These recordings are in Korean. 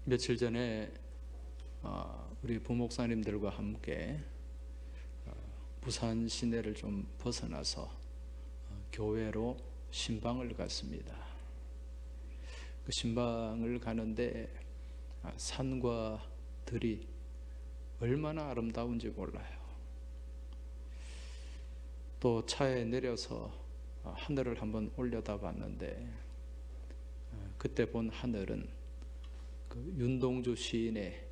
며칠 전에 우리 부목사님들과 함께 부산 시내를 좀 벗어나서 교회로 신방을 갔습니다. 그 신방을 가는데 산과 들이 얼마나 아름다운지 몰라요. 또 차에 내려서 하늘을 한번 올려다 봤는데 그때 본 하늘은 그 윤동주 시인의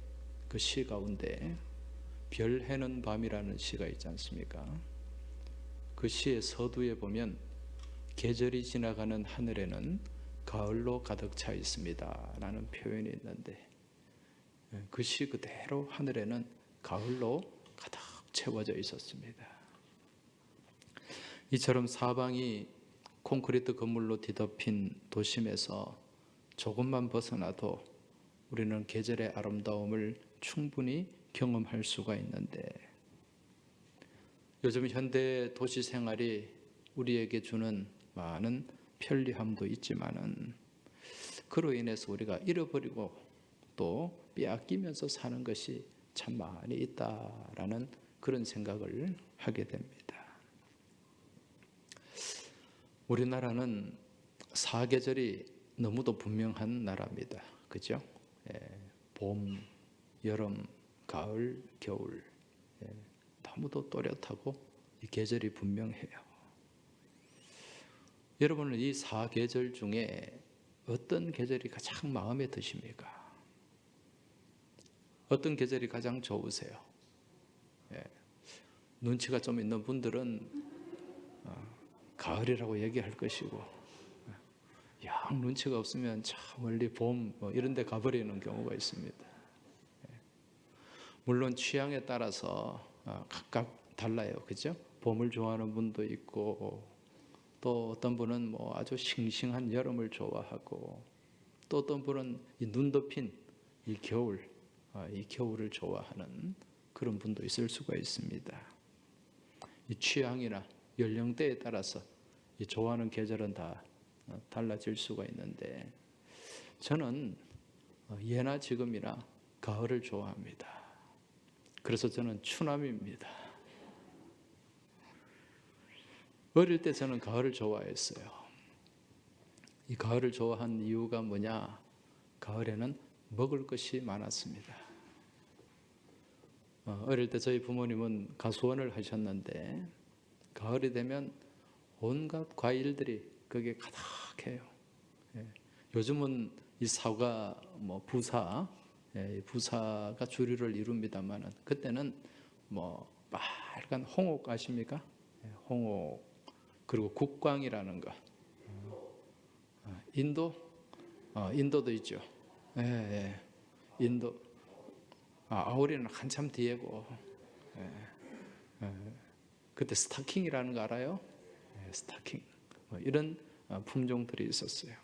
그 시 가운데 별 해는 밤이라는 시가 있지 않습니까? 그 시의 서두에 보면 계절이 지나가는 하늘에는 가을로 가득 차 있습니다 라는 표현이 있는데 그 시 그대로 하늘에는 가을로 가득 채워져 있었습니다. 이처럼 사방이 콘크리트 건물로 뒤덮인 도심에서 조금만 벗어나도 우리는 계절의 아름다움을 충분히 경험할 수가 있는데, 요즘 현대 도시 생활이 우리에게 주는 많은 편리함도 있지만은 그로 인해서 우리가 잃어버리고 또 빼앗기면서 사는 것이 참 많이 있다라는 그런 생각을 하게 됩니다. 우리나라는 사계절이 너무도 분명한 나라입니다. 그죠? 봄, 여름, 가을, 겨울, 너무도 또렷하고 이 계절이 분명해요. 여러분은 이 사계절 중에 어떤 계절이 가장 마음에 드십니까? 어떤 계절이 가장 좋으세요? 눈치가 좀 있는 분들은 가을이라고 얘기할 것이고, 영 눈치가 없으면 저 멀리 봄 이런 데 가버리는 경우가 있습니다. 물론 취향에 따라서 각각 달라요. 그죠? 봄을 좋아하는 분도 있고, 또 어떤 분은 아주 싱싱한 여름을 좋아하고, 또 어떤 분은 이 눈 덮인 이 겨울을 좋아하는 그런 분도 있을 수가 있습니다. 이 취향이나 연령대에 따라서 이 좋아하는 계절은 다 달라질 수가 있는데, 저는 예나 지금이나 가을을 좋아합니다. 그래서 저는 추남입니다. 어릴 때 저는 가을을 좋아했어요. 이 가을을 좋아한 이유가 뭐냐? 가을에는 먹을 것이 많았습니다. 어릴 때 저희 부모님은 가수원을 하셨는데 가을이 되면 온갖 과일들이 거기에 가득해요. 요즘은 이 사과, 부사가 주류를 이룹니다만 그때는 빨간 홍옥 아십니까? 홍옥, 그리고 국광이라는 거. 인도도 있죠. 인도. 아오리는 한참 뒤에고. 그때 스타킹이라는 거 알아요? 스타킹. 이런 품종들이 있었어요.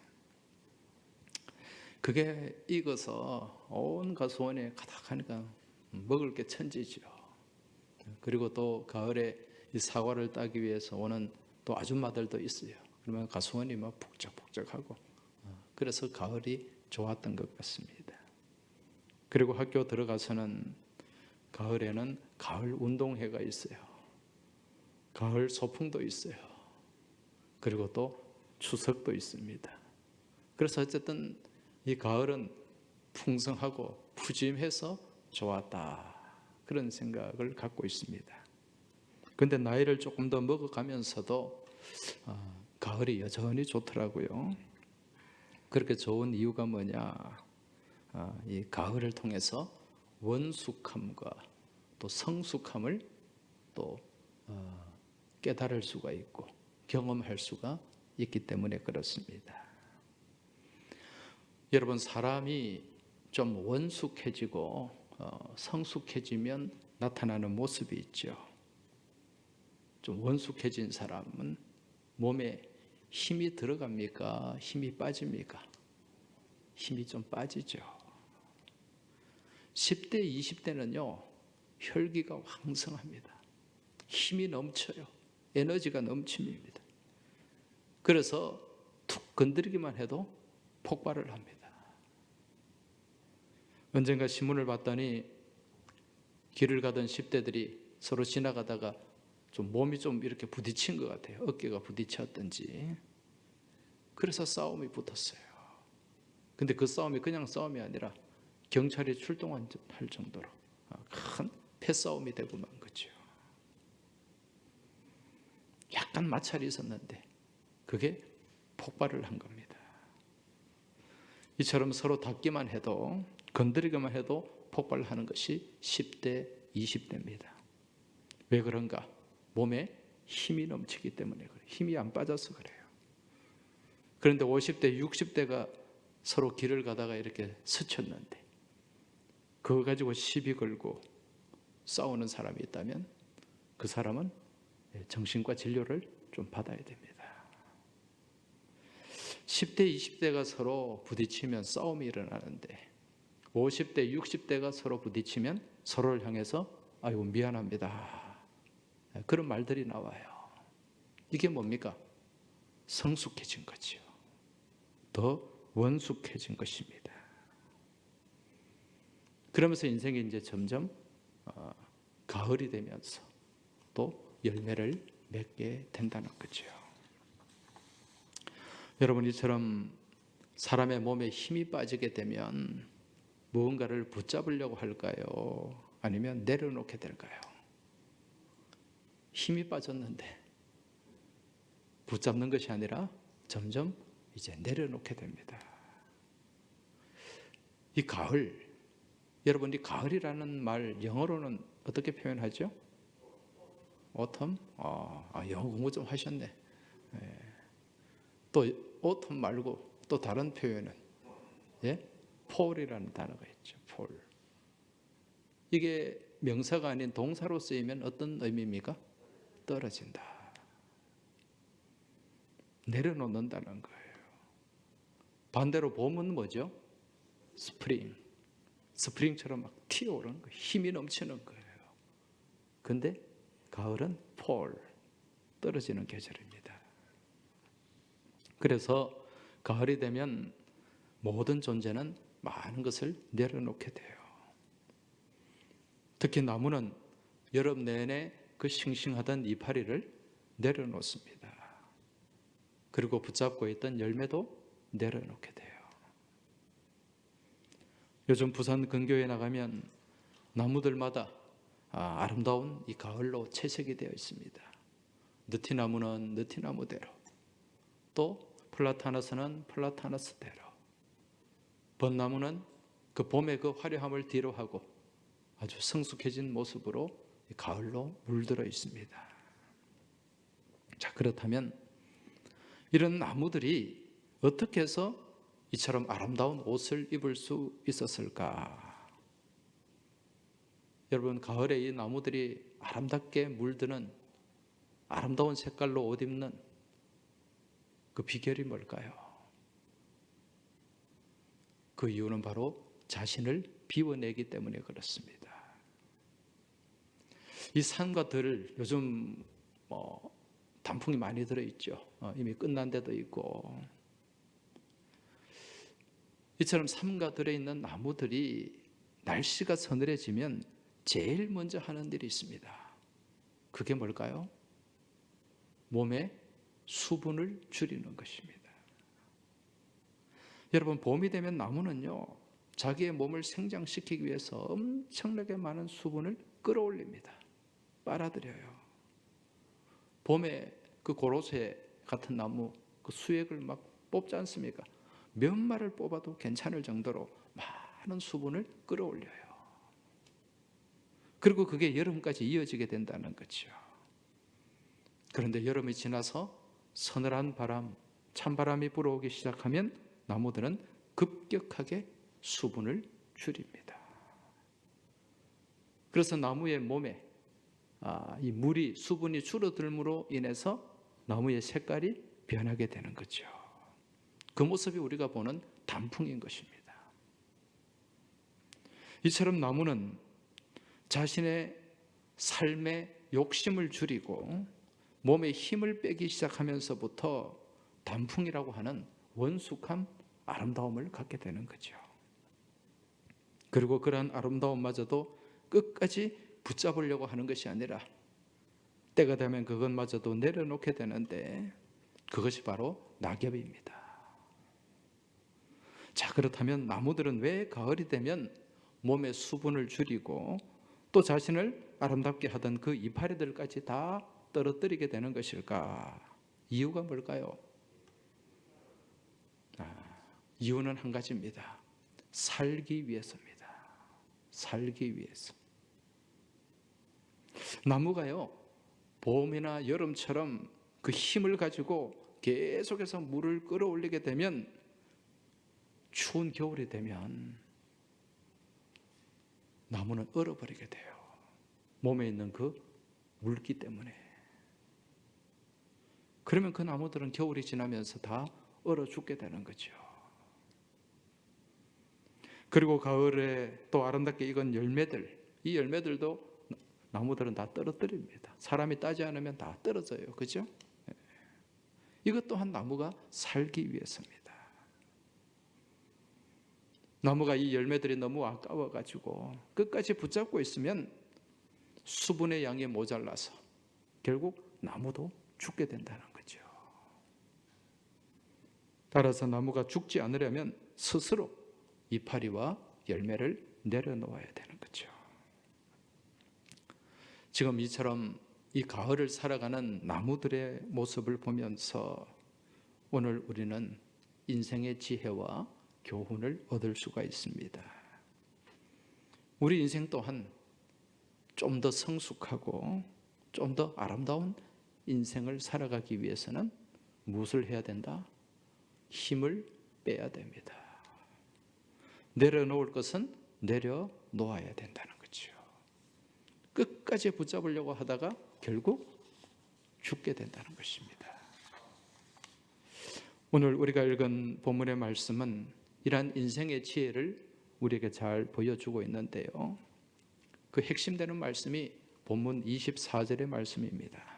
그게 익어서 온 가수원에 가득하니까 먹을 게 천지죠. 그리고 또 가을에 이 사과를 따기 위해서 오는 또 아줌마들도 있어요. 그러면 가수원이 막 북적북적하고, 그래서 가을이 좋았던 것 같습니다. 그리고 학교 들어가서는 가을에는 가을 운동회가 있어요. 가을 소풍도 있어요. 그리고 또 추석도 있습니다. 그래서 어쨌든 이 가을은 풍성하고 푸짐해서 좋았다, 그런 생각을 갖고 있습니다. 그런데 나이를 조금 더 먹어가면서도 가을이 여전히 좋더라고요. 그렇게 좋은 이유가 뭐냐? 이 가을을 통해서 원숙함과 또 성숙함을 또 깨달을 수가 있고 경험할 수가 있기 때문에 그렇습니다. 여러분, 사람이 좀 원숙해지고 성숙해지면 나타나는 모습이 있죠. 좀 원숙해진 사람은 몸에 힘이 들어갑니까? 힘이 빠집니까? 힘이 좀 빠지죠. 10대, 20대는요, 혈기가 왕성합니다. 힘이 넘쳐요. 에너지가 넘칩니다. 그래서 툭 건드리기만 해도 폭발을 합니다. 언젠가 신문을 봤더니 길을 가던 10대들이 서로 지나가다가 좀 몸이 좀 이렇게 부딪힌 것 같아요. 어깨가 부딪혔던지. 그래서 싸움이 붙었어요. 근데 그 싸움이 그냥 싸움이 아니라 경찰이 출동할 정도로 큰 패싸움이 되고 만 거죠. 약간 마찰이 있었는데 그게 폭발을 한 겁니다. 이처럼 서로 닿기만 해도, 건드리기만 해도 폭발하는 것이 10대, 20대입니다. 왜 그런가? 몸에 힘이 넘치기 때문에 그래요. 힘이 안 빠져서 그래요. 그런데 50대, 60대가 서로 길을 가다가 이렇게 스쳤는데 그거 가지고 시비 걸고 싸우는 사람이 있다면 그 사람은 정신과 진료를 좀 받아야 됩니다. 10대, 20대가 서로 부딪히면 싸움이 일어나는데 50대, 60대가 서로 부딪히면 서로를 향해서 아이고 미안합니다. 그런 말들이 나와요. 이게 뭡니까? 성숙해진 거죠. 더 원숙해진 것입니다. 그러면서 인생이 이제 점점 가을이 되면서 또 열매를 맺게 된다는 거죠. 여러분, 이처럼 사람의 몸에 힘이 빠지게 되면 무언가를 붙잡으려고 할까요? 아니면 내려놓게 될까요? 힘이 빠졌는데 붙잡는 것이 아니라 점점 이제 내려놓게 됩니다. 이 가을, 여러분 이 가을이라는 말 영어로는 어떻게 표현하죠? autumn? 영어 공부 좀 하셨네. 또 autumn 말고 또 다른 표현은 fall이라는 단어가 있죠. fall. 이게 명사가 아닌 동사로 쓰이면 어떤 의미입니까? 떨어진다. 내려놓는다는 거예요. 반대로 봄은 뭐죠? 스프링. 스프링처럼 막 튀어오르는 거예요. 힘이 넘치는 거예요. 근데 가을은 fall, 떨어지는 계절입니다. 그래서 가을이 되면 모든 존재는 많은 것을 내려놓게 돼요. 특히 나무는 여름 내내 그 싱싱하던 이파리를 내려놓습니다. 그리고 붙잡고 있던 열매도 내려놓게 돼요. 요즘 부산 근교에 나가면 나무들마다 아름다운 이 가을로 채색이 되어 있습니다. 느티나무는 느티나무대로, 또 플라타너스는 플라타너스대로, 벚나무는 그 봄의 그 화려함을 뒤로하고 아주 성숙해진 모습으로 가을로 물들어 있습니다. 자, 그렇다면 이런 나무들이 어떻게 해서 이처럼 아름다운 옷을 입을 수 있었을까? 여러분, 가을에 이 나무들이 아름답게 물드는 아름다운 색깔로 옷 입는 그 비결이 뭘까요? 그 이유는 바로 자신을 비워내기 때문에 그렇습니다. 이 산과 들, 요즘 단풍이 많이 들어있죠. 이미 끝난 데도 있고. 이처럼 산과 들에 있는 나무들이 날씨가 서늘해지면 제일 먼저 하는 일이 있습니다. 그게 뭘까요? 몸에 수분을 줄이는 것입니다. 여러분, 봄이 되면 나무는요, 자기의 몸을 생장시키기 위해서 엄청나게 많은 수분을 끌어올립니다. 빨아들여요. 봄에 그 고로쇠 같은 나무 그 수액을 막 뽑지 않습니까? 몇 마를 뽑아도 괜찮을 정도로 많은 수분을 끌어올려요. 그리고 그게 여름까지 이어지게 된다는 거죠. 그런데 여름이 지나서 서늘한 바람, 찬바람이 불어오기 시작하면 나무들은 급격하게 수분을 줄입니다. 그래서 나무의 몸에 이 물이, 수분이 줄어들므로 인해서 나무의 색깔이 변하게 되는 거죠. 그 모습이 우리가 보는 단풍인 것입니다. 이처럼 나무는 자신의 삶의 욕심을 줄이고 몸에 힘을 빼기 시작하면서부터 단풍이라고 하는 원숙한 아름다움을 갖게 되는 거죠. 그리고 그러한 아름다움마저도 끝까지 붙잡으려고 하는 것이 아니라 때가 되면 그것마저도 내려놓게 되는데 그것이 바로 낙엽입니다. 자, 그렇다면 나무들은 왜 가을이 되면 몸의 수분을 줄이고 또 자신을 아름답게 하던 그 이파리들까지 다 떨어뜨리게 되는 것일까? 이유가 뭘까요? 이유는 한 가지입니다. 살기 위해서입니다. 살기 위해서. 나무가요, 봄이나 여름처럼 그 힘을 가지고 계속해서 물을 끌어올리게 되면 추운 겨울이 되면 나무는 얼어버리게 돼요. 몸에 있는 그 물기 때문에. 그러면 그 나무들은 겨울이 지나면서 다 얼어 죽게 되는 거죠. 그리고 가을에 또 아름답게 익은 열매들, 이 열매들도 나무들은 다 떨어뜨립니다. 사람이 따지 않으면 다 떨어져요. 그죠? 이것 또한 나무가 살기 위해서입니다. 나무가 이 열매들이 너무 아까워가지고 끝까지 붙잡고 있으면 수분의 양이 모자라서 결국 나무도 죽게 된다는 거죠. 따라서 나무가 죽지 않으려면 스스로 이파리와 열매를 내려놓아야 되는 거죠. 지금 이처럼 이 가을을 살아가는 나무들의 모습을 보면서 오늘 우리는 인생의 지혜와 교훈을 얻을 수가 있습니다. 우리 인생 또한 좀 더 성숙하고 좀 더 아름다운 인생을 살아가기 위해서는 무엇을 해야 된다? 힘을 빼야 됩니다. 내려놓을 것은 내려놓아야 된다는 거죠. 끝까지 붙잡으려고 하다가 결국 죽게 된다는 것입니다. 오늘 우리가 읽은 본문의 말씀은 이러한 인생의 지혜를 우리에게 잘 보여주고 있는데요. 그 핵심되는 말씀이 본문 24절의 말씀입니다.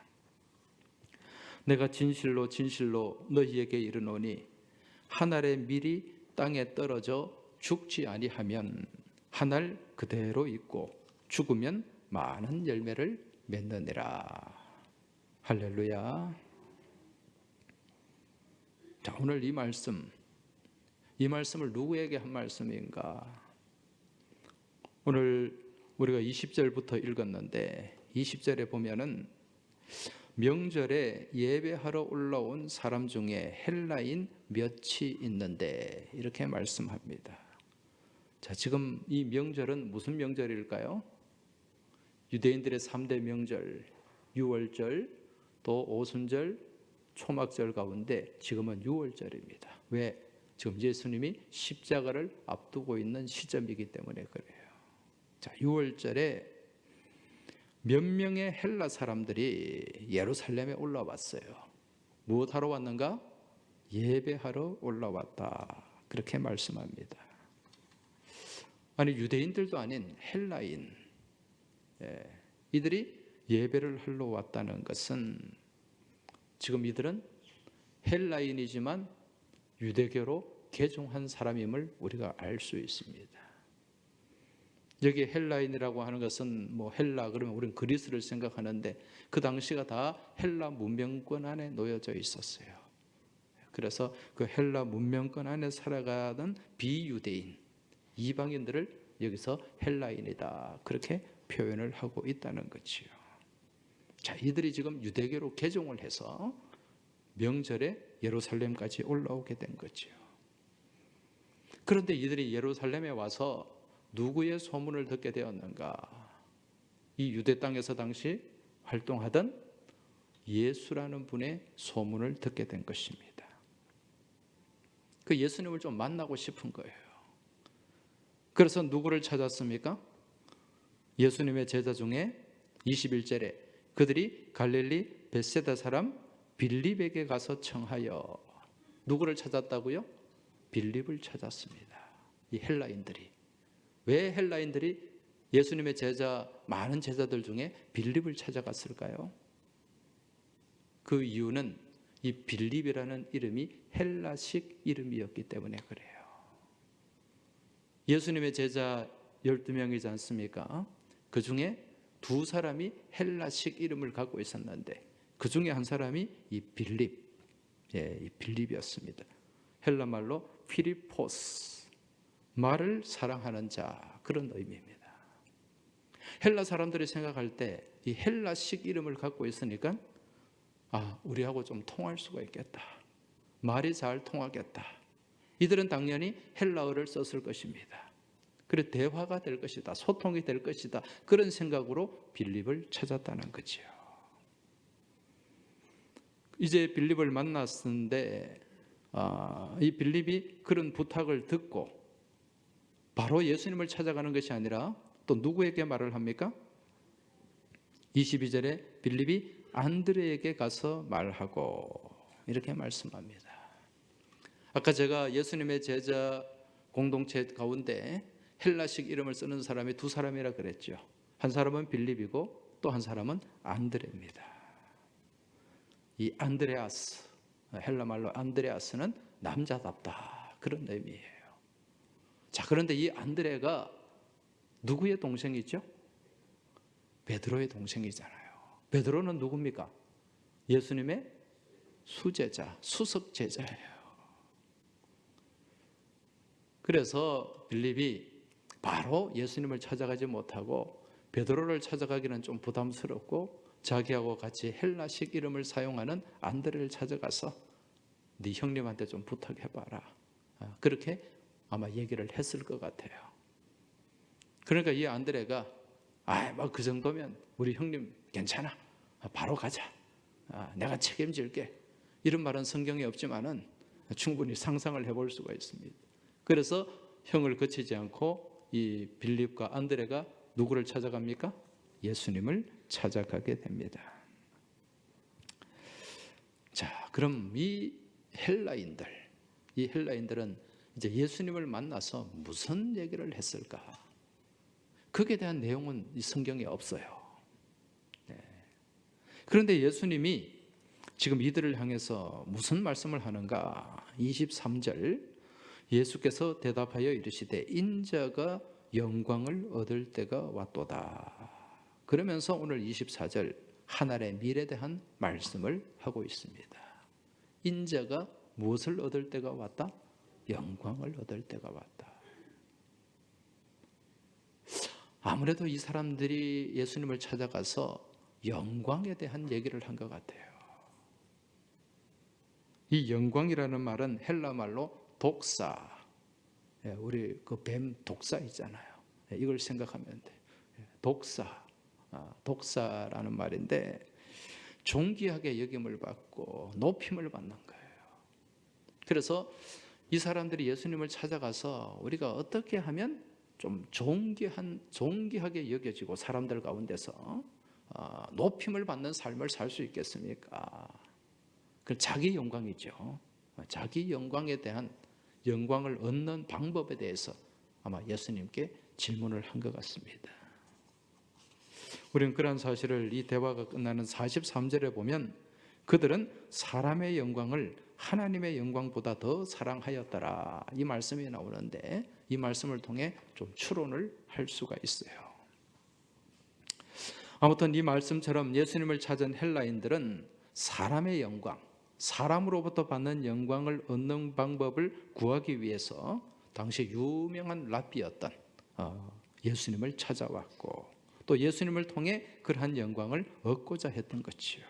내가 진실로 진실로 너희에게 이르노니 한 알의 밀이 땅에 떨어져 죽지 아니하면 한 알 그대로 있고 죽으면 많은 열매를 맺느니라. 할렐루야. 자, 오늘 이 말씀을 누구에게 한 말씀인가? 오늘 우리가 20절부터 읽었는데 20절에 보면은 명절에 예배하러 올라온 사람 중에 헬라인 몇이 있는데 이렇게 말씀합니다. 자, 지금 이 명절은 무슨 명절일까요? 유대인들의 3대 명절, 유월절, 또 오순절, 초막절 가운데 지금은 유월절입니다. 왜? 지금 예수님이 십자가를 앞두고 있는 시점이기 때문에 그래요. 자, 유월절에 몇 명의 헬라 사람들이 예루살렘에 올라왔어요. 무엇하러 왔는가? 예배하러 올라왔다. 그렇게 말씀합니다. 아니, 유대인들도 아닌 헬라인, 이들이 예배를 하러 왔다는 것은 지금 이들은 헬라인이지만 유대교로 개종한 사람임을 우리가 알 수 있습니다. 여기 헬라인이라고 하는 것은 뭐 헬라 그러면 우리는 그리스를 생각하는데 그 당시가 다 헬라 문명권 안에 놓여져 있었어요. 그래서 그 헬라 문명권 안에 살아가던 비유대인, 이방인들을 여기서 헬라인이다 그렇게 표현을 하고 있다는 거지요. 자, 이들이 지금 유대교로 개종을 해서 명절에 예루살렘까지 올라오게 된 거지요. 그런데 이들이 예루살렘에 와서 누구의 소문을 듣게 되었는가? 이 유대 땅에서 당시 활동하던 예수라는 분의 소문을 듣게 된 것입니다. 그 예수님을 좀 만나고 싶은 거예요. 그래서 누구를 찾았습니까? 예수님의 제자 중에 21절에 그들이 갈릴리 벳세다 사람 빌립에게 가서 청하여 누구를 찾았다고요? 빌립을 찾았습니다. 이 헬라인들이. 왜 헬라인들이 예수님의 제자, 많은 제자들 중에 빌립을 찾아갔을까요? 그 이유는 이 빌립이라는 이름이 헬라식 이름이었기 때문에 그래요. 예수님의 제자 12명이지 않습니까? 그 중에 두 사람이 헬라식 이름을 갖고 있었는데 그 중에 한 사람이 이 빌립, 이 빌립이었습니다. 헬라 말로 피리포스, 말을 사랑하는 자, 그런 의미입니다. 헬라 사람들이 생각할 때 이 헬라식 이름을 갖고 있으니까 우리하고 좀 통할 수가 있겠다. 말이 잘 통하겠다. 이들은 당연히 헬라어를 썼을 것입니다. 그래 대화가 될 것이다. 소통이 될 것이다. 그런 생각으로 빌립을 찾았다는 거죠. 이제 빌립을 만났는데 이 빌립이 그런 부탁을 듣고 바로 예수님을 찾아가는 것이 아니라 또 누구에게 말을 합니까? 22절에 빌립이 안드레에게 가서 말하고 이렇게 말씀합니다. 아까 제가 예수님의 제자 공동체 가운데 헬라식 이름을 쓰는 사람이 두 사람이라 그랬죠. 한 사람은 빌립이고 또 한 사람은 안드레입니다. 이 안드레아스, 헬라 말로 안드레아스는 남자답다, 그런 의미예요. 자, 그런데 이 안드레가 누구의 동생이죠? 베드로의 동생이잖아요. 베드로는 누굽니까? 예수님의 수제자, 수석 제자예요. 그래서 빌립이 바로 예수님을 찾아가지 못하고 베드로를 찾아가기는 좀 부담스럽고 자기하고 같이 헬라식 이름을 사용하는 안드레를 찾아가서 네 형님한테 좀 부탁해봐라. 그렇게 아마 얘기를 했을 것 같아요. 그러니까 이 안드레가 그 정도면 우리 형님 괜찮아. 바로 가자. 내가 책임질게. 이런 말은 성경에 없지만은 충분히 상상을 해볼 수가 있습니다. 그래서 형을 거치지 않고 이 빌립과 안드레가 누구를 찾아갑니까? 예수님을 찾아가게 됩니다. 자, 그럼 이 헬라인들은 이제 예수님을 만나서 무슨 얘기를 했을까? 거기에 대한 내용은 이 성경에 없어요. 그런데 예수님이 지금 이들을 향해서 무슨 말씀을 하는가? 23절 예수께서 대답하여 이르시되 인자가 영광을 얻을 때가 왔도다. 그러면서 오늘 24절 하늘의 미래에 대한 말씀을 하고 있습니다. 인자가 무엇을 얻을 때가 왔다? 영광을 얻을 때가 왔다. 아무래도 이 사람들이 예수님을 찾아가서 영광에 대한 얘기를 한 것 같아요. 이 영광이라는 말은 헬라 말로 독사, 우리 그 뱀 독사 있잖아요. 이걸 생각하면 돼. 독사라는 말인데 존귀하게 여김을 받고 높임을 받는 거예요. 그래서 이 사람들이 예수님을 찾아가서 우리가 어떻게 하면 좀 존귀하게 여겨지고 사람들 가운데서 높임을 받는 삶을 살 수 있겠습니까? 그 자기 영광이죠. 자기 영광에 대한 영광을 얻는 방법에 대해서 아마 예수님께 질문을 한 것 같습니다. 우리는 그런 사실을 이 대화가 끝나는 43절에 보면 그들은 사람의 영광을 하나님의 영광보다 더 사랑하였더라, 이 말씀이 나오는데 이 말씀을 통해 좀 추론을 할 수가 있어요. 아무튼 이 말씀처럼 예수님을 찾은 헬라인들은 사람의 영광, 사람으로부터 받는 영광을 얻는 방법을 구하기 위해서 당시 유명한 랍비였던 예수님을 찾아왔고 또 예수님을 통해 그러한 영광을 얻고자 했던 것이요.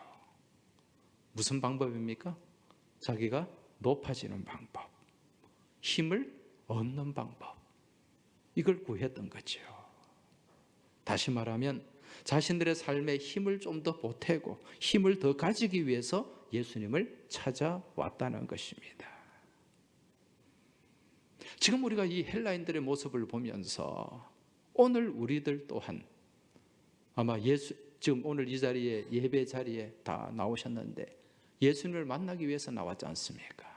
무슨 방법입니까? 자기가 높아지는 방법, 힘을 얻는 방법, 이걸 구했던 거죠. 다시 말하면 자신들의 삶에 힘을 좀 더 보태고 힘을 더 가지기 위해서 예수님을 찾아왔다는 것입니다. 지금 우리가 이 헬라인들의 모습을 보면서 오늘 우리들 또한 아마 지금 오늘 이 자리에 예배 자리에 다 나오셨는데 예수님을 만나기 위해서 나왔지 않습니까?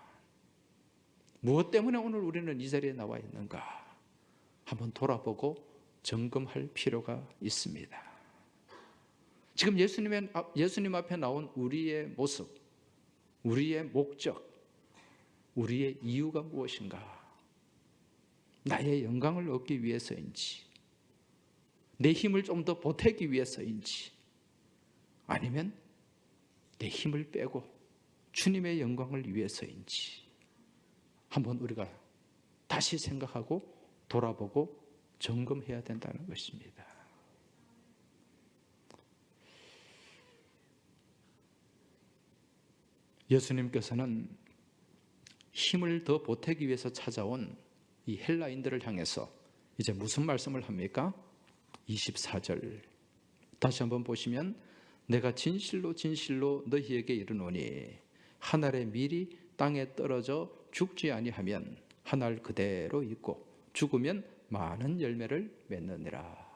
무엇 때문에 오늘 우리는 이 자리에 나와 있는가? 한번 돌아보고 점검할 필요가 있습니다. 지금 예수님 앞에 나온 우리의 모습, 우리의 목적, 우리의 이유가 무엇인가? 나의 영광을 얻기 위해서인지 내 힘을 좀 더 보태기 위해서인지, 아니면 내 힘을 빼고 주님의 영광을 위해서인지 한번 우리가 다시 생각하고 돌아보고 점검해야 된다는 것입니다. 예수님께서는 힘을 더 보태기 위해서 찾아온 이 헬라인들을 향해서 이제 무슨 말씀을 합니까? 24절 다시 한번 보시면, 내가 진실로 진실로 너희에게 이르노니 한 알의 밀이 땅에 떨어져 죽지 아니하면 한 알 그대로 있고 죽으면 많은 열매를 맺느니라.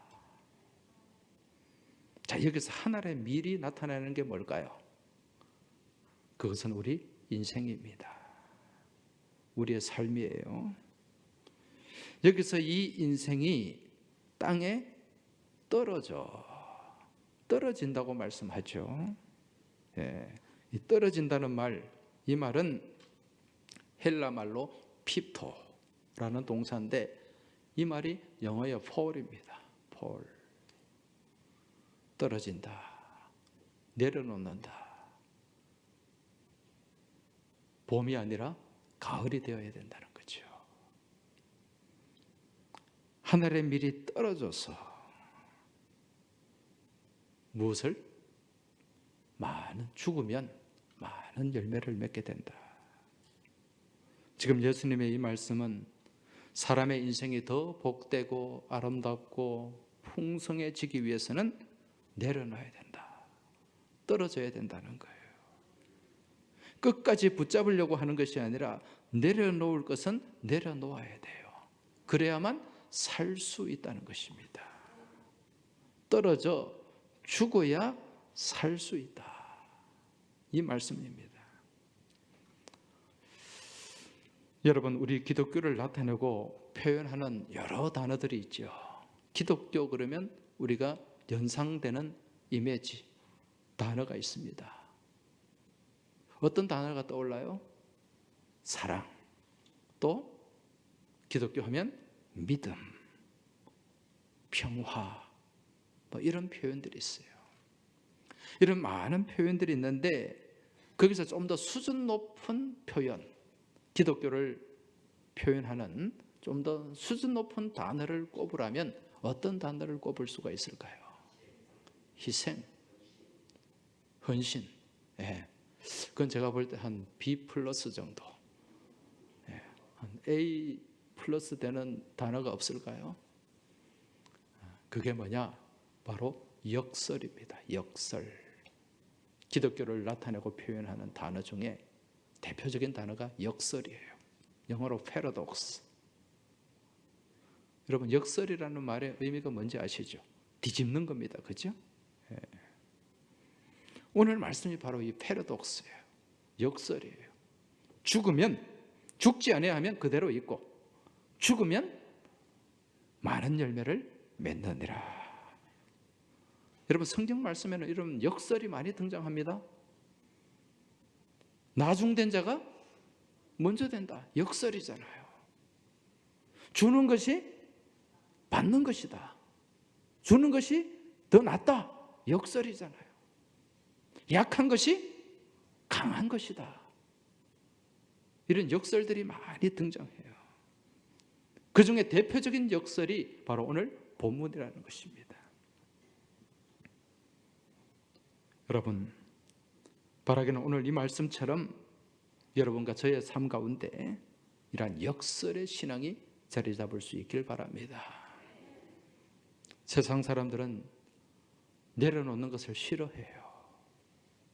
자, 여기서 한 알의 밀이 나타나는 게 뭘까요? 그것은 우리 인생입니다. 우리의 삶이에요. 여기서 이 인생이 땅에 떨어진다고 말씀하죠. 예, 이 떨어진다는 말, 이 말은 헬라 말로 핍토라는 동사인데 이 말이 영어의 fall입니다. fall. 떨어진다, 내려놓는다. 봄이 아니라 가을이 되어야 된다는 거죠. 하늘의 밀이 떨어져서 무엇을? 죽으면 많은 열매를 맺게 된다. 지금 예수님의 이 말씀은 사람의 인생이 더 복되고 아름답고 풍성해지기 위해서는 내려놔야 된다. 떨어져야 된다는 거예요. 끝까지 붙잡으려고 하는 것이 아니라 내려놓을 것은 내려놓아야 돼요. 그래야만 살 수 있다는 것입니다. 떨어져 죽어야 살 수 있다. 이 말씀입니다. 여러분, 우리 기독교를 나타내고 표현하는 여러 단어들이 있죠. 기독교 그러면 우리가 연상되는 이미지, 단어가 있습니다. 어떤 단어가 떠올라요? 사랑, 또 기독교 하면 믿음, 평화, 이런 표현들이 있어요. 이런 많은 표현들이 있는데 거기서 좀 더 수준 높은 표현, 기독교를 표현하는 좀 더 수준 높은 단어를 꼽으라면 어떤 단어를 꼽을 수가 있을까요? 희생, 헌신. 예. 그건 제가 볼 때 한 B 플러스 정도, 한 A 플러스 되는 단어가 없을까요? 그게 뭐냐? 바로 역설입니다. 역설. 기독교를 나타내고 표현하는 단어 중에 대표적인 단어가 역설이에요. 영어로 paradox. 여러분, 역설이라는 말의 의미가 뭔지 아시죠? 뒤집는 겁니다. 그죠? 오늘 말씀이 바로 이 패러독스예요. 역설이에요. 죽으면, 죽지 아니하면 그대로 있고 죽으면 많은 열매를 맺느니라. 여러분, 성경 말씀에는 이런 역설이 많이 등장합니다. 나중된 자가 먼저 된다. 역설이잖아요. 주는 것이 받는 것이다. 주는 것이 더 낫다. 역설이잖아요. 약한 것이 강한 것이다. 이런 역설들이 많이 등장해요. 그 중에 대표적인 역설이 바로 오늘 본문이라는 것입니다. 여러분, 바라기는 오늘 이 말씀처럼 여러분과 저의 삶 가운데 이러한 역설의 신앙이 자리 잡을 수 있길 바랍니다. 세상 사람들은 내려놓는 것을 싫어해요.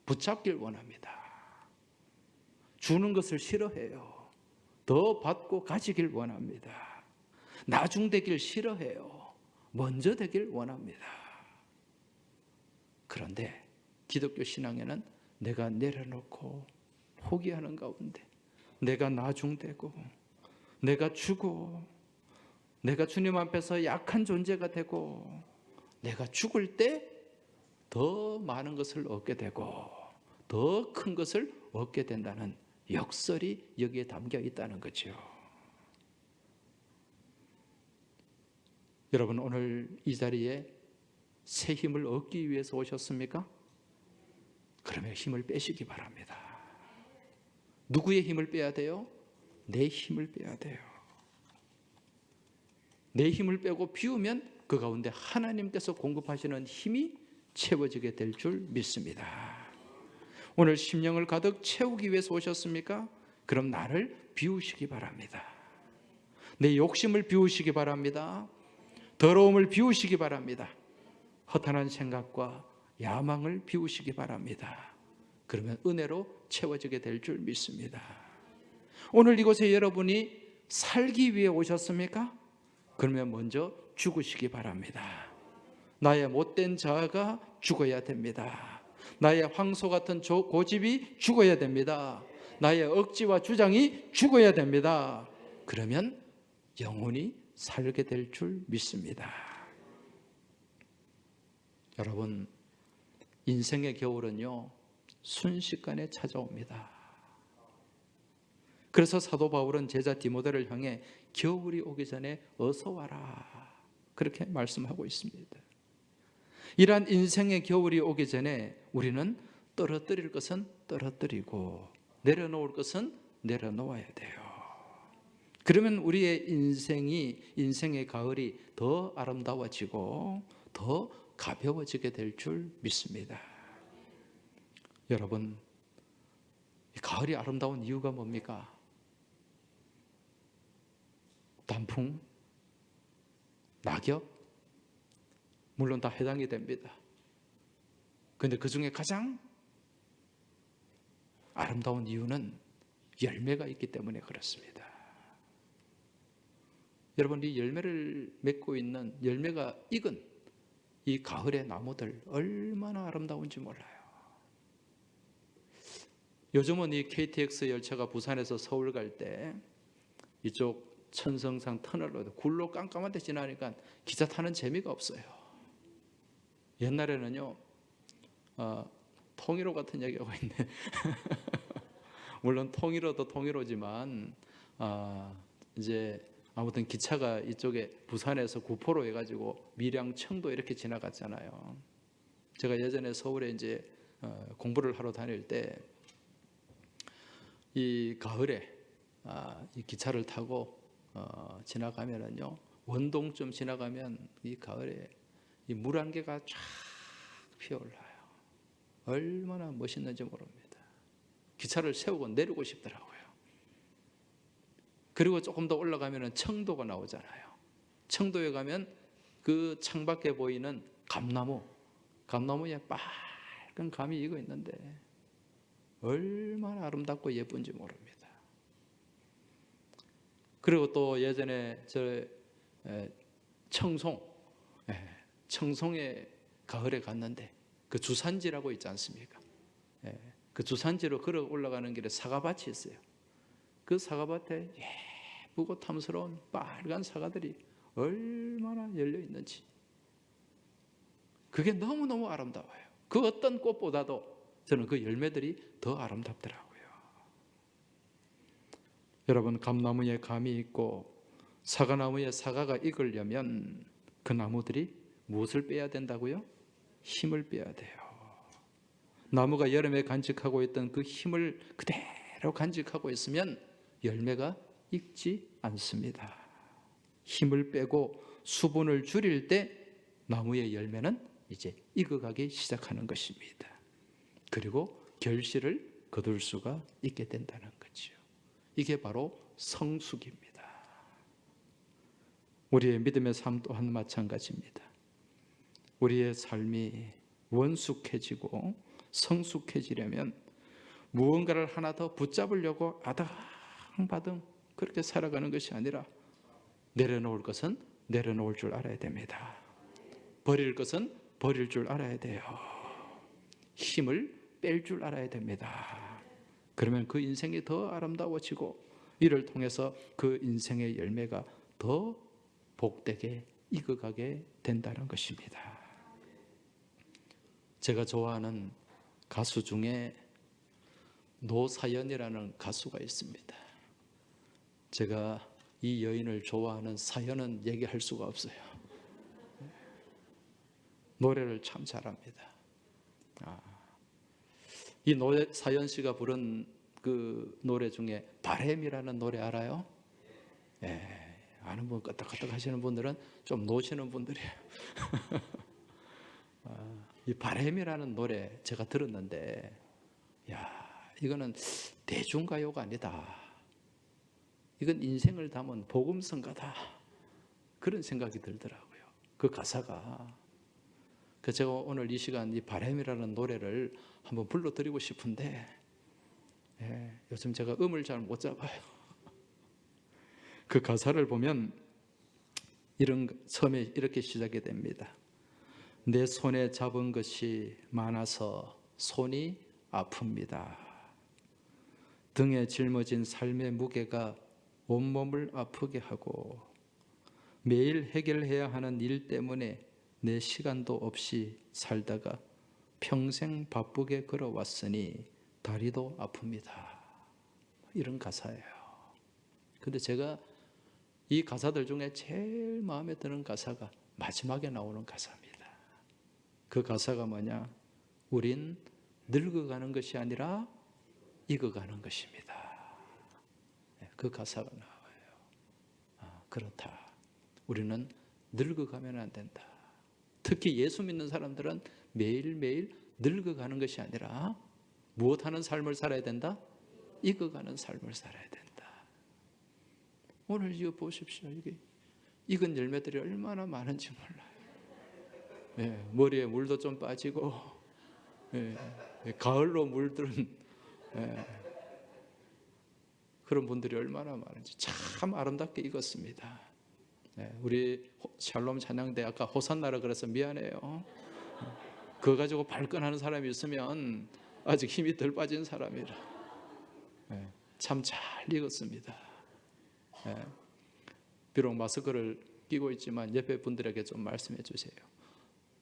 붙잡길 원합니다. 주는 것을 싫어해요. 더 받고 가지길 원합니다. 나중되길 싫어해요. 먼저 되길 원합니다. 그런데 기독교 신앙에는 내가 내려놓고 포기하는 가운데 내가 나중되고 내가 죽고 내가 주님 앞에서 약한 존재가 되고 내가 죽을 때 더 많은 것을 얻게 되고 더 큰 것을 얻게 된다는 역설이 여기에 담겨 있다는 거죠. 여러분, 오늘 이 자리에 새 힘을 얻기 위해서 오셨습니까? 그러면 힘을 빼시기 바랍니다. 누구의 힘을 빼야 돼요? 내 힘을 빼야 돼요. 내 힘을 빼고 비우면 그 가운데 하나님께서 공급하시는 힘이 채워지게 될 줄 믿습니다. 오늘 심령을 가득 채우기 위해서 오셨습니까? 그럼 나를 비우시기 바랍니다. 내 욕심을 비우시기 바랍니다. 더러움을 비우시기 바랍니다. 허탄한 생각과 야망을 비우시기 바랍니다. 그러면 은혜로 채워지게 될 줄 믿습니다. 오늘 이곳에 여러분이 살기 위해 오셨습니까? 그러면 먼저 죽으시기 바랍니다. 나의 못된 자아가 죽어야 됩니다. 나의 황소 같은 고집이 죽어야 됩니다. 나의 억지와 주장이 죽어야 됩니다. 그러면 영원히 살게 될 줄 믿습니다. 여러분, 인생의 겨울은요, 순식간에 찾아옵니다. 그래서 사도 바울은 제자 디모데를 향해 겨울이 오기 전에 어서 와라, 그렇게 말씀하고 있습니다. 이러한 인생의 겨울이 오기 전에 우리는 떨어뜨릴 것은 떨어뜨리고 내려놓을 것은 내려놓아야 돼요. 그러면 우리의 인생의 가을이 더 아름다워지고 더 가벼워지게 될 줄 믿습니다. 여러분, 가을이 아름다운 이유가 뭡니까? 단풍, 낙엽, 물론 다 해당이 됩니다. 그런데 그 중에 가장 아름다운 이유는 열매가 있기 때문에 그렇습니다. 여러분, 이 열매를 맺고 있는, 열매가 익은 이 가을의 나무들 얼마나 아름다운지 몰라요. 요즘은 이 KTX 열차가 부산에서 서울 갈 때 이쪽 천성상 터널로 굴로 깜깜한 데 지나니까 기차 타는 재미가 없어요. 옛날에는요, 통일호 같은 얘기하고 있네. 물론 통일호도 통일호지만 이제 아무튼 기차가 이쪽에 부산에서 구포로 해가지고 밀양, 청도 이렇게 지나갔잖아요. 제가 예전에 서울에 이제 공부를 하러 다닐 때 이 가을에 이 기차를 타고 지나가면은요, 원동쯤 지나가면 이 가을에 이 물안개가 쫙 피어올라요. 얼마나 멋있는지 모릅니다. 기차를 세우고 내리고 싶더라고요. 그리고 조금 더 올라가면 청도가 나오잖아요. 청도에 가면 그 창밖에 보이는 감나무에 빨간 감이 익어 있는데 얼마나 아름답고 예쁜지 모릅니다. 그리고 또 예전에 청송에 가을에 갔는데 그 주산지라고 있지 않습니까? 그 주산지로 걸어 올라가는 길에 사과밭이 있어요. 그 사과밭에 예쁘고 탐스러운 빨간 사과들이 얼마나 열려 있는지, 그게 너무너무 아름다워요. 그 어떤 꽃보다도 저는 그 열매들이 더 아름답더라고요. 여러분, 감나무에 감이 있고 사과나무에 사과가 익으려면 그 나무들이 무엇을 빼야 된다고요? 힘을 빼야 돼요. 나무가 여름에 간직하고 있던 그 힘을 그대로 간직하고 있으면 열매가 익지 않습니다. 힘을 빼고 수분을 줄일 때 나무의 열매는 이제 익어가기 시작하는 것입니다. 그리고 결실을 거둘 수가 있게 된다는 거죠. 이게 바로 성숙입니다. 우리의 믿음의 삶 또한 마찬가지입니다. 우리의 삶이 원숙해지고 성숙해지려면 무언가를 하나 더 붙잡으려고 아등바등 그렇게 살아가는 것이 아니라 내려놓을 것은 내려놓을 줄 알아야 됩니다. 버릴 것은 버릴 줄 알아야 돼요. 힘을 뺄 줄 알아야 됩니다. 그러면 그 인생이 더 아름다워지고 이를 통해서 그 인생의 열매가 더 복되게 익어가게 된다는 것입니다. 제가 좋아하는 가수 중에 노사연이라는 가수가 있습니다. 제가 이 여인을 좋아하는 사연은 얘기할 수가 없어요. 노래를 참 잘합니다. 이 노래 사연 씨가 부른 그 노래 중에 바램이라는 노래 알아요? 예, 아는 분 끄떡끄떡 하시는 분들은 좀 노시는 분들이에요. 이 바램이라는 노래 제가 들었는데, 야, 이거는 대중가요가 아니다. 이건 인생을 담은 복음성가다. 그런 생각이 들더라고요. 그 가사가. 그래서 제가 오늘 이 시간 이 바램이라는 노래를 한번 불러드리고 싶은데, 요즘 제가 음을 잘 못 잡아요. 그 가사를 보면 처음에 이렇게 시작이 됩니다. 내 손에 잡은 것이 많아서 손이 아픕니다. 등에 짊어진 삶의 무게가 온몸을 아프게 하고 매일 해결해야 하는 일 때문에 내 시간도 없이 살다가 평생 바쁘게 걸어왔으니 다리도 아픕니다. 이런 가사예요. 근데 제가 이 가사들 중에 제일 마음에 드는 가사가 마지막에 나오는 가사입니다. 그 가사가 뭐냐? 우린 늙어가는 것이 아니라 익어가는 것입니다. 그 가사가 나와요. 그렇다. 우리는 늙어가면 안 된다. 특히 예수 믿는 사람들은 매일매일 늙어가는 것이 아니라 무엇하는 삶을 살아야 된다? 익어가는 삶을 살아야 된다. 오늘 이거 보십시오. 이게 익은 열매들이 얼마나 많은지 몰라요. 머리에 물도 좀 빠지고, 가을로 물들은 그런 분들이 얼마나 많은지 참 아름답게 익었습니다. 우리 샬롬 찬양대 아까 호산나라 그래서 미안해요. 그거 가지고 발끈하는 사람이 있으면 아직 힘이 덜 빠진 사람이라. 참 잘 익었습니다. 비록 마스크를 끼고 있지만 옆에 분들에게 좀 말씀해 주세요.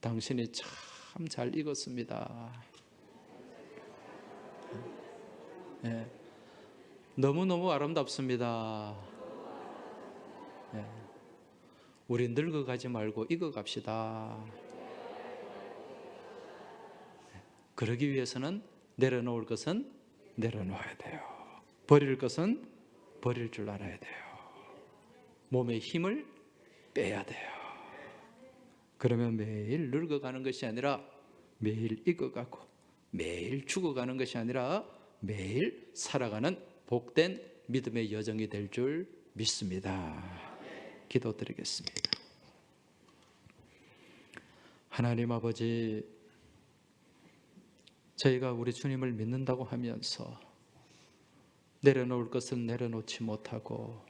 당신이 참 잘 익었습니다. 너무너무 아름답습니다. 우리 늙어가지 말고 익어갑시다. 그러기 위해서는 내려놓을 것은 내려놓아야 돼요. 버릴 것은 버릴 줄 알아야 돼요. 몸의 힘을 빼야 돼요. 그러면 매일 늙어가는 것이 아니라 매일 익어가고 매일 죽어가는 것이 아니라 매일 살아가는 복된 믿음의 여정이 될 줄 믿습니다. 기도드리겠습니다. 하나님 아버지, 저희가 우리 주님을 믿는다고 하면서 내려놓을 것은 내려놓지 못하고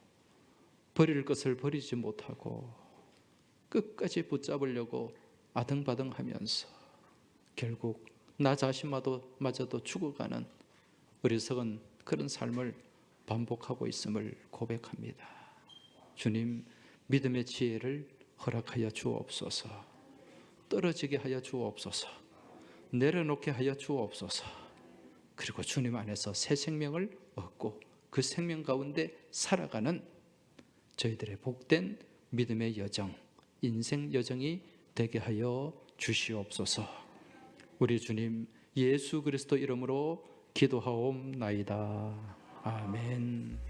버릴 것을 버리지 못하고 끝까지 붙잡으려고 아등바등하면서 결국 나 자신마저도 죽어가는 어리석은 그런 삶을 반복하고 있음을 고백합니다. 주님, 믿음의 지혜를 허락하여 주옵소서. 떨어지게 하여 주옵소서. 내려놓게 하여 주옵소서. 그리고 주님 안에서 새 생명을 얻고 그 생명 가운데 살아가는 저희들의 복된 믿음의 여정, 인생 여정이 되게 하여 주시옵소서. 우리 주님 예수 그리스도 이름으로 기도하옵나이다. 아멘.